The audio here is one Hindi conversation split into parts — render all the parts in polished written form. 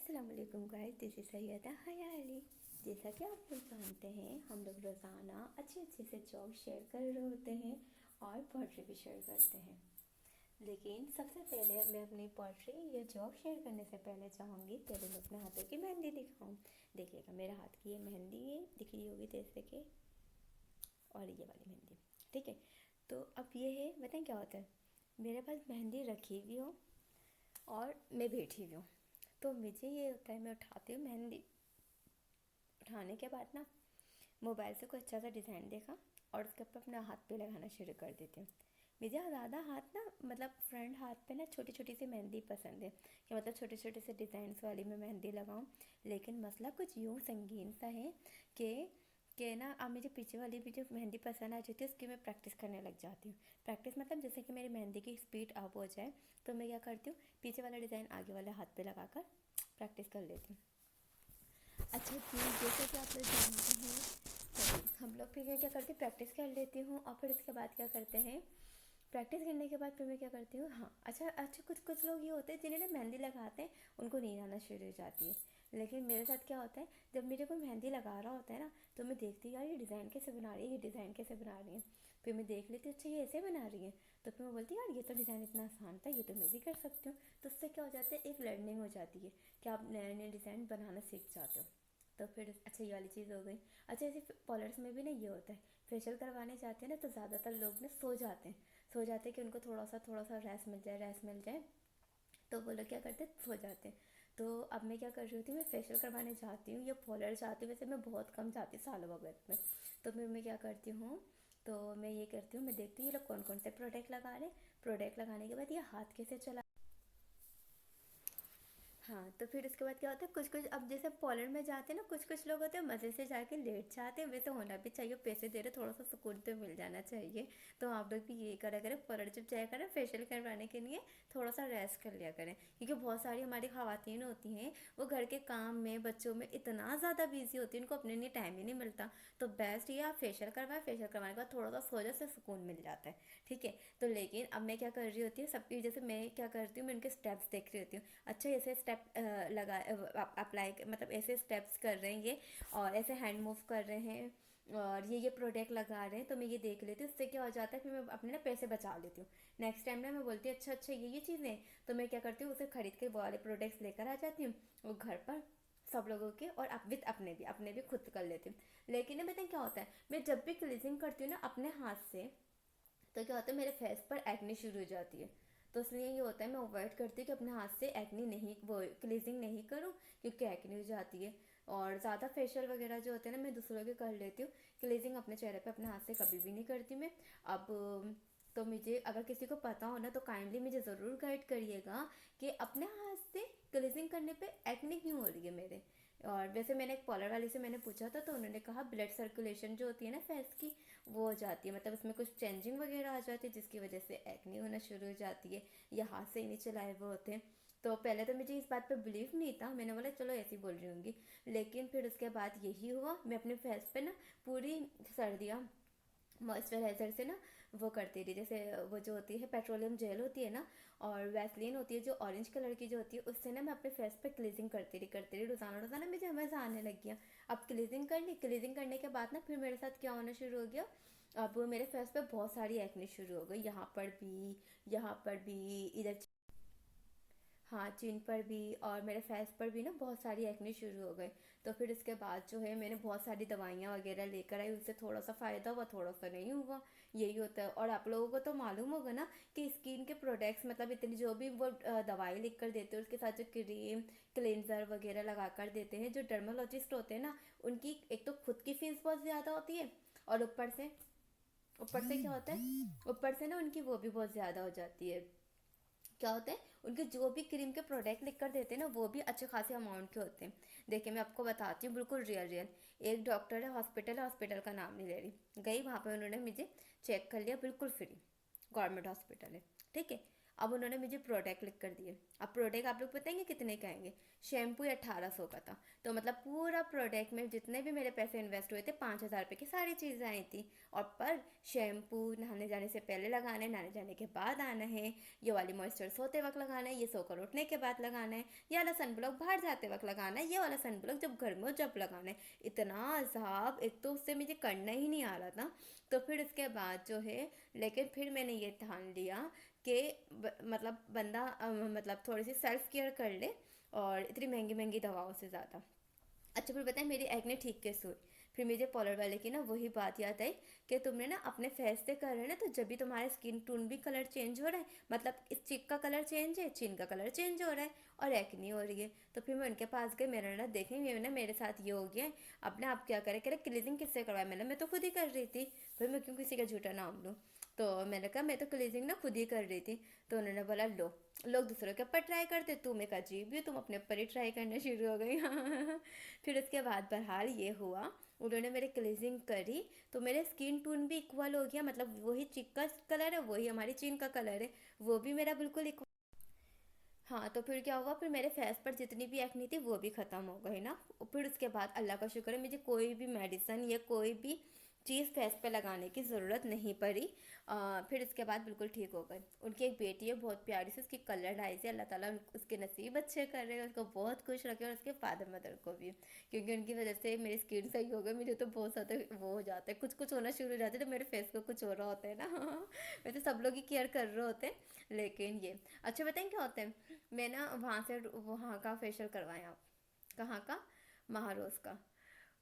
अस्सलाम वालेकुम guys, this is Syeda Hayali. जैसा कि आप लोग जानते हैं, हम लोग रोज़ाना अच्छे अच्छे से जॉब शेयर कर रहे होते हैं और पोइट्री भी शेयर करते हैं। लेकिन सबसे पहले मैं अपनी पोइट्री या जॉब शेयर करने से पहले चाहूँगी पहले मैं अपने हाथों की मेहंदी दिखाऊँ। देखिएगा मेरे हाथ की ये मेहंदी है, दिख रही होगी जैसे कि, और ये वाली मेहंदी। ठीक है, तो अब ये है, बताएं क्या होता है। मेरे पास मेहंदी रखी हुई हो और मैं बैठी हुई हूँ, तो मुझे ये होता है, मैं उठाती हूँ मेहंदी। उठाने के बाद ना मोबाइल से कोई अच्छा सा डिज़ाइन देखा और उसके ऊपर अपना हाथ पे लगाना शुरू कर देती हूँ। मुझे ज़्यादा हाथ ना, मतलब फ्रंट हाथ पे ना छोटी छोटी सी मेहंदी पसंद है, कि मतलब छोटे छोटे से डिज़ाइंस वाली मैं मेहंदी लगाऊँ। लेकिन मसला कुछ यूँ संगीन सा है कि ना अब मुझे पीछे वाली भी जो मेहंदी पसंद आ जाती है उसकी मैं प्रैक्टिस करने लग जाती हूँ। प्रैक्टिस मतलब जैसे कि मेरी मेहंदी की स्पीड अप हो जाए तो मैं क्या करती हूँ, पीछे वाला डिज़ाइन आगे वाले हाथ पे लगा कर प्रैक्टिस कर लेती हूँ। अच्छा जी, जैसे कि आप लोग जानते हैं, तो हम लोग फिर क्या करते हैं, प्रैक्टिस कर लेती हूँ और फिर उसके बाद क्या करते हैं, प्रैक्टिस करने के बाद फिर मैं क्या करती हूँ, हाँ अच्छा अच्छा, कुछ कुछ लोग ये होते हैं जिन्हें ना मेहंदी लगाते हैं उनको नींद आना शुरू हो जाती है। लेकिन मेरे साथ क्या होता है, जब मेरे को मेहंदी लगा रहा होता है ना, तो मैं देखती हूँ यार ये डिज़ाइन कैसे बना रही है, ये डिज़ाइन कैसे बना रही है। फिर मैं देख लेती हूँ, अच्छा ये ऐसे बना रही है, तो फिर मैं बोलती हूँ यार ये तो डिज़ाइन इतना आसान था, ये तो मैं भी कर सकती हूँ। तो उससे क्या हो जाता है, एक लर्निंग हो जाती है कि आप नए नए डिज़ाइन बनाना सीख जाते हो। तो फिर अच्छा ये वाली चीज़ हो गई। अच्छा ऐसे पार्लर्स में भी ना ये होता है, फेशियल करवाने जाते हैं ना तो ज़्यादातर लोग ना सो जाते हैं कि उनको थोड़ा सा रेस्ट मिल जाए, तो वो लोग क्या करते हैं, सो जाते हैं। तो अब मैं क्या कर रही होती हूँ, मैं फेशियल करवाने जाती हूँ या पार्लर जाती हूँ, वैसे मैं बहुत कम जाती हूँ सालों वगैरह में। तो मैं क्या करती हूँ, तो मैं ये करती हूँ, मैं देखती हूँ ये लोग कौन कौन से प्रोडक्ट लगा रहे हैं। प्रोडक्ट लगाने के बाद ये हाथ कैसे चला। हाँ, तो फिर उसके बाद क्या होता है, कुछ कुछ अब जैसे पार्लर में जाते हैं ना, कुछ कुछ लोग होते हैं मज़े से जाके लेट जाते हैं, वैसे होना भी चाहिए, पैसे दे रहे थोड़ा सा सुकून तो मिल जाना चाहिए। तो आप लोग भी ये करा करें, पार्लर जब जाया करें फेशियल करवाने के लिए थोड़ा सा रेस्ट कर लिया करें, क्योंकि बहुत सारी हमारी ख़वातीन होती हैं, वो घर के काम में बच्चों में इतना ज़्यादा बिजी होती है, उनको अपने लिए टाइम ही नहीं मिलता। तो बेस्ट ये आप फेशियल करवाएं, फेशियल करवाने के बाद थोड़ा सा सो जाए, से सुकून मिल जाता है। ठीक है, तो लेकिन अब मैं क्या कर रही होती हूँ, सबकी जैसे मैं क्या करती हूँ, मैं उनके स्टेप्स देख रही होती हूँ। अच्छा ऐसे स्टेप लगा अप्लाई, मतलब ऐसे स्टेप्स कर रहे हैं ये, और ऐसे हैंड मूव कर रहे हैं, और ये प्रोडक्ट लगा रहे हैं, तो मैं ये देख लेती हूँ। उससे क्या हो जाता है, फिर मैं अपने ना पैसे बचा लेती हूँ। नेक्स्ट टाइम ना मैं बोलती हूँ अच्छा अच्छा ये चीज़ें, तो मैं क्या करती हूँ, उसे खरीद के वो वाले प्रोडक्ट्स लेकर आ जाती हूँ, वो घर पर सब लोगों के, और विद अपने भी खुद कर लेती हूँ। लेकिन ना बताएं क्या होता है, मैं जब भी क्लीजिंग करती हूँ ना अपने हाथ से, तो क्या होता है, मेरे फेस पर एक्ने शुरू हो जाती है। तो इसलिए ये होता है, मैं अवॉइड करती हूँ कि अपने हाथ से एक्ने नहीं, वो क्लीजिंग नहीं करूँ, क्योंकि एक्ने हो जाती है। और ज़्यादा फेशियल वगैरह जो होते हैं ना, मैं दूसरों के कर लेती हूँ। क्लीजिंग अपने चेहरे पे अपने हाथ से कभी भी नहीं करती मैं। अब तो मुझे अगर किसी को पता हो ना, तो काइंडली मुझे ज़रूर गाइड करिएगा कि अपने हाथ से क्लीजिंग करने पे एक्ने क्यों हो रही है मेरे। और वैसे मैंने एक पार्लर वाले से मैंने पूछा था, तो उन्होंने कहा ब्लड सर्कुलेशन जो होती है ना फेस की, वो हो जाती है, मतलब उसमें कुछ चेंजिंग वगैरह आ जाती है, जिसकी वजह से एक्ने होना शुरू हो जाती है, या हाथ से ही नहीं चलाए हुए होते हैं। तो पहले तो मुझे इस बात पे बिलीव नहीं था, मैंने बोला चलो ऐसी बोल रही होंगी। लेकिन फिर उसके बाद यही हुआ, मैं अपने फेस पे ना पूरी सर्दियाँ मॉइस्चराइज़र से ना वो करती रही, जैसे वो जो होती है पेट्रोलियम जेल होती है ना, और वैसलीन होती है जो ऑरेंज कलर की जो होती है, उससे ना मैं अपने फेस पे क्लीजिंग करती रही रोज़ाना रोज़ाना, मुझे मज़ा आने लग गया। अब क्लीजिंग कर ली, क्लीजिंग करने के बाद ना फिर मेरे साथ क्या होना शुरू हो गया, अब मेरे फेस पे बहुत सारी एक्ने शुरू हो गई, यहाँ पर भी, इधर, हाँ चिन पर भी, और मेरे फेस पर भी ना बहुत सारी एक्ने शुरू हो गए। तो फिर इसके बाद जो है मैंने बहुत सारी दवाइयाँ वगैरह लेकर आई, उससे थोड़ा सा फ़ायदा हुआ, थोड़ा सा नहीं हुआ। यही होता है। और आप लोगों को तो मालूम होगा ना कि स्किन के प्रोडक्ट्स, मतलब इतनी जो भी वो दवाई लिख कर देते हैं, उसके साथ जो क्रीम क्लेंजर वगैरह लगा कर देते हैं, जो डर्मोलॉजिस्ट होते हैं ना, उनकी एक तो खुद की फीस बहुत ज़्यादा होती है, और ऊपर से क्या होता है, ऊपर से ना उनकी वो भी बहुत ज़्यादा हो जाती है। क्या होता है, उनके जो भी क्रीम के प्रोडक्ट लिख कर देते हैं ना, वो भी अच्छे खासे अमाउंट के होते हैं। देखिए मैं आपको बताती हूँ, बिल्कुल रियल। एक डॉक्टर है, हॉस्पिटल का नाम नहीं ले रही, गई वहाँ पे, उन्होंने मुझे चेक कर लिया, बिल्कुल फ्री, गवर्नमेंट हॉस्पिटल है। ठीक है, अब उन्होंने मुझे प्रोडक्ट लिख कर दिए। अब प्रोडक्ट आप लोग बताएंगे कितने का आएंगे? शैम्पू 1800 का था। तो मतलब पूरा प्रोडक्ट में जितने भी मेरे पैसे इन्वेस्ट हुए थे 5000 रुपये की सारी चीज़ें आई थी। और पर शैम्पू नहाने जाने से पहले लगाना है, नहाने जाने के बाद आना है, ये वाली मॉइस्चर सोते वक्त लगाना है, ये सोकर उठने के बाद लगाना है, ये वाला सन ब्लॉक बाहर जाते वक्त लगाना है, ये वाला सन ब्लॉक जब घर में हो जब लगाना है। इतना अजाब, एक तो उससे मुझे करना ही नहीं आ रहा था। तो फिर उसके बाद जो है, लेकिन फिर मैंने ये ठान लिया कि मतलब बंदा मतलब थोड़ी सी सेल्फ केयर कर ले, और इतनी महंगी महंगी दवाओं से ज़्यादा। अच्छा फिर बताएं मेरी एक्ने ठीक कैसे हुई? फिर मुझे पार्लर वाले की ना वही बात याद आई कि तुमने ना अपने फेस से कर रहे हैं ना, तो जब भी तुम्हारा स्किन टोन भी कलर चेंज हो रहा है, मतलब इस चिक का कलर चेंज है, चिन का कलर चेंज हो रहा है, और एक्ने हो रही है। तो फिर मैं उनके पास गई, मेरा ना देखें ये ना मेरे साथ ये हो गया है, अपने आप क्या करें, कह रहे क्लीजिंग किससे करवाया? मैं तो खुद ही कर रही थी। फिर मैं क्यों किसी का झूठा नाम लूँ? तो मैंने कहा मैं तो क्लीजिंग ना खुद ही कर रही थी। तो उन्होंने बोला लो, लोग दूसरों के ऊपर ट्राई करते, तुम एक अजीब भी हो, तुम अपने ऊपर ही ट्राई करना शुरू हो गई। फिर उसके बाद बहरहाल ये हुआ, उन्होंने मेरे क्लीजिंग करी, तो मेरे स्किन टोन भी इक्वल हो गया, मतलब वही चिक का कलर है, वही हमारी चीन का कलर है, वो भी मेरा बिल्कुल इक्वल। हाँ तो फिर क्या हुआ, फिर मेरे फेस पर जितनी भी एक्नी थी वो भी ख़त्म हो गई ना। फिर उसके बाद अल्लाह का शुक्र है मुझे कोई भी मेडिसन या कोई भी चीज़ फेस पे लगाने की ज़रूरत नहीं पड़ी। फिर इसके बाद बिल्कुल ठीक हो गई। उनकी एक बेटी है बहुत प्यारी सी, उसकी कलर ढाई से, अल्लाह ताला उसके नसीब अच्छे कर रहे हैं, उसको बहुत खुश रखे, और उसके फादर मदर को भी, क्योंकि उनकी वजह से मेरी स्किन सही हो गई। मुझे तो बहुत ज़्यादा वो हो जाता है, कुछ कुछ होना शुरू हो जाता है तो मेरे फेस को कुछ हो रहा होता है ना। वैसे सब लोग ही केयर कर रहे होते हैं, लेकिन ये अच्छा बताएं क्या होता है। मैं ना वहाँ से वहाँ का फेशियल करवाएं आप। कहाँ का? महारोज का।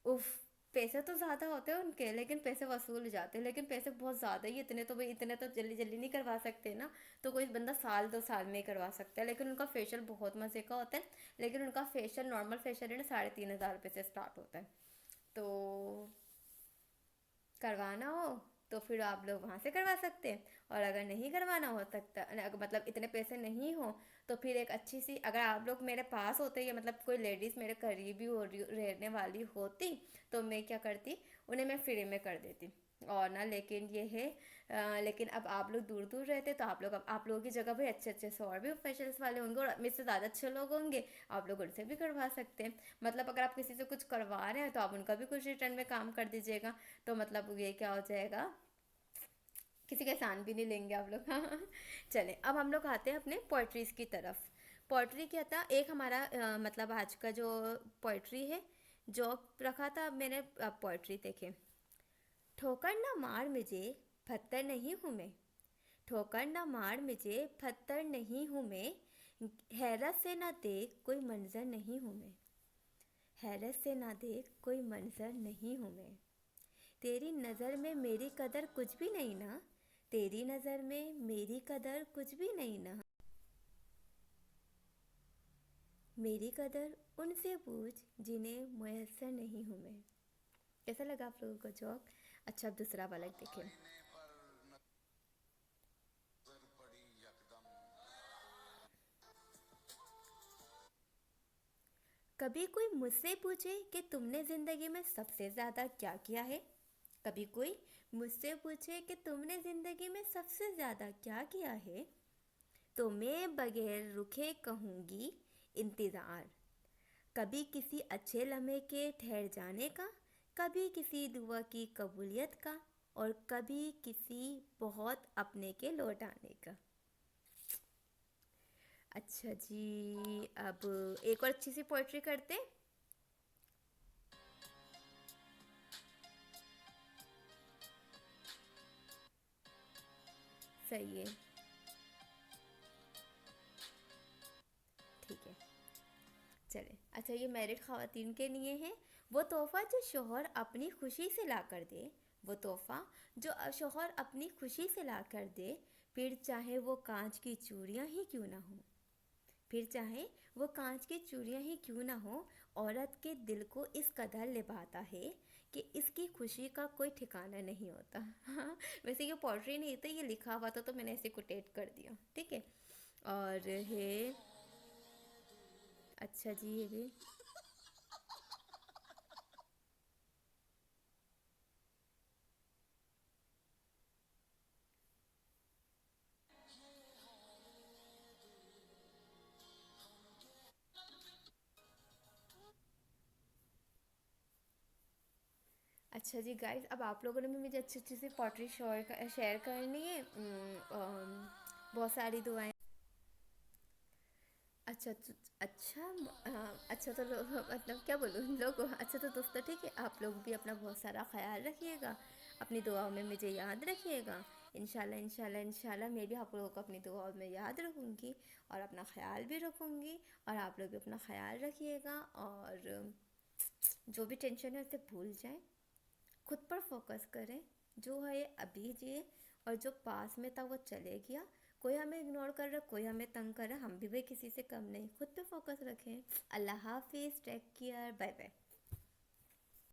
उफ, पैसे तो ज़्यादा होते हैं उनके, लेकिन पैसे वसूल जाते हैं, लेकिन पैसे बहुत ज़्यादा ही, इतने तो भाई इतने तो जल्दी जल्दी नहीं करवा सकते ना। तो कोई बंदा साल 2 साल में ही करवा सकता है, लेकिन उनका फेशियल बहुत मज़े का होता है। लेकिन उनका फेशियल नॉर्मल फेशियल है ना 3500 रुपये से स्टार्ट होता है। तो करवाना हो तो फिर आप लोग वहाँ से करवा सकते हैं। और अगर नहीं करवाना हो सकता, मतलब इतने पैसे नहीं हो, तो फिर एक अच्छी सी, अगर आप लोग मेरे पास होते या मतलब कोई लेडीज़ मेरे करीबी हो रहने वाली होती, तो मैं क्या करती, उन्हें मैं फ्री में कर देती। और ना लेकिन ये है लेकिन अब आप लोग दूर दूर रहते, तो आप लोगों की जगह भी अच्छे अच्छे से और भी फेशियल्स वाले होंगे, और मुझसे ज़्यादा अच्छे लोग होंगे, आप लोग उनसे भी करवा सकते हैं। मतलब अगर आप किसी से कुछ करवा रहे हैं तो आप उनका भी कुछ रिटर्न में काम कर दीजिएगा। तो मतलब ये क्या हो जाएगा, किसी का एहसान भी नहीं लेंगे आप लोग। चले अब हम लोग आते हैं अपने पोइट्रीज़ की तरफ। पोइट्री क्या था, एक हमारा मतलब आज का जो पोइट्री है, जो रखा था मैंने, पोइट्री देखे। ठोकर ना मार मुझे, पत्थर नहीं हूँ मैं। ठोकर ना मार मुझे, पत्थर नहीं हूँ मैं। हैरत से ना देख कोई मंजर नहीं हूँ मैं। हैरत से ना देख कोई मंजर नहीं हूँ मैं। तेरी नज़र में मेरी कदर कुछ भी नहीं ना। तेरी नज़र में मेरी कदर कुछ भी नहीं ना। मेरी कदर उनसे पूछ जिन्हें मुयस्सर नहीं हूँ मैं। कैसा लगा आप लोगों को जोक? अच्छा अब दूसरा वाला देखें। कभी कोई मुझसे पूछे कि तुमने ज़िंदगी में सबसे ज़्यादा क्या किया है। कभी कोई मुझसे पूछे कि तुमने ज़िंदगी में सबसे ज़्यादा क्या किया है, तो मैं बगैर रुके कहूँगी इंतज़ार। कभी किसी अच्छे लम्हे के ठहर जाने का, कभी किसी दुआ की कबूलियत का, और कभी किसी बहुत अपने के लौट आने का। अच्छा जी, अब एक और अच्छी सी पोइट्री करते। सही है, ठीक है, चले। अच्छा ये मैरिड ख़वातीन के लिए है। वो तोहफ़ा जो शोहर अपनी खुशी से ला कर दे। वो तोहफ़ा जो शोहर अपनी खुशी से ला कर दे, फिर चाहे वो कांच की चूड़ियाँ ही क्यों ना हो। फिर चाहे वो कांच की चूड़ियाँ ही क्यों ना हो, औरत के दिल को इस कदर लिभाता है कि इसकी खुशी का कोई ठिकाना नहीं होता। हाँ, वैसे ये पोइट्री नहीं था, ये लिखा हुआ था, तो मैंने ऐसे कोटेट कर दिया, ठीक है। और है, अच्छा जी ये भी, अच्छा जी गाइस, अब आप लोगों ने भी मुझे अच्छी अच्छी सी पॉटरी शेयर करनी है। बहुत सारी दुआएं। अच्छा तो अच्छा अच्छा तो मतलब क्या बोलूँ लोग। अच्छा तो दोस्तों ठीक है, आप लोग भी अपना बहुत सारा ख्याल रखिएगा, अपनी दुआओं में मुझे याद रखिएगा। इंशाल्लाह इंशाल्लाह इंशाल्लाह मैं भी आप लोगों को अपनी दुआओं में याद रखूँगी और अपना ख्याल भी रखूँगी। और आप लोग भी अपना ख्याल रखिएगा, और जो भी टेंशन है उसे भूल जाएं, खुद पर फोकस करें। जो है अभी जिए, और जो पास में था वो चले गया। कोई हमें इग्नोर कर रहा, कोई हमें तंग कर रहा, हम भी भाई किसी से कम नहीं। खुद पे फोकस रखें। अल्लाह हाफिज़, टेक केयर, बाय बाय।